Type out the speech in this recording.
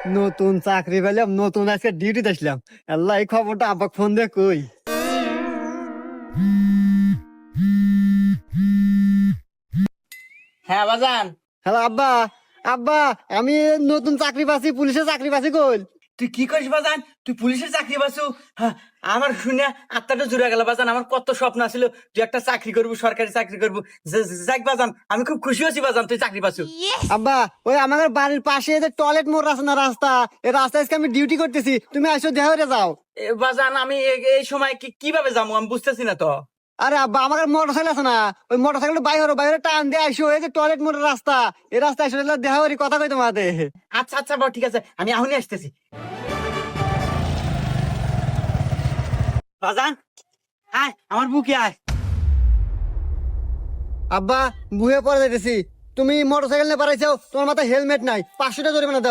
নতুন চাকরি পেলাম, নতুন আজকে ডিউটিতে আসলাম। আল্লাহ, এই খবরটা আব্বাকে ফোন দিয়ে কই। হ্যাঁ বাজান। হ্যালো আব্বা। আব্বা, আমি নতুন চাকরি পাচ্ছি, পুলিশের চাকরি পাচ্ছি। কই? তুই কি করিস বাজান? তুই পুলিশের চাকরি পাচ্ছু? হ্যাঁ, আমার শুনে আত্মাটা জুড়ে গেল বাজান। আমার কত স্বপ্ন ছিল তুই একটা চাকরি করবি, সরকারি চাকরি করবি। যাক বাজান, আমি খুব খুশি হয়েছি বাজান তুই চাকরি পাচ্ছু। আব্বা, ওই আমাদের বাড়ির পাশে যে টয়লেট মোড় আছে না, রাস্তা, এই রাস্তায় আজকে আমি ডিউটি করতেছি, তুমি আসো দেখা হয়ে যাও। বাজান আমি এই সময় কিভাবে যাবো আমি বুঝতেছি না তো। আরে আব্বা, আমার মোটর সাইকেল আছে না, ওই মোটর সাইকেল বাইরে বাইরে টান দিয়ে আইসো, এই যে টয়লেট মোড়ের রাস্তা, এই রাস্তায় এসে দেখা করি, কথা কই তোমাদের। আচ্ছা আচ্ছা বাবা, ঠিক আছে, আমি এখনই আসতেছি বাজান। আয় আমার বুকে আয়। আব্বা, বুয়ে পরে যাইতেছি। তুমি মোটর সাইকেল নিয়ে পারাইছো, তোমার মাথায় হেলমেট নাই, 500 টাকা জরিমানা দাও।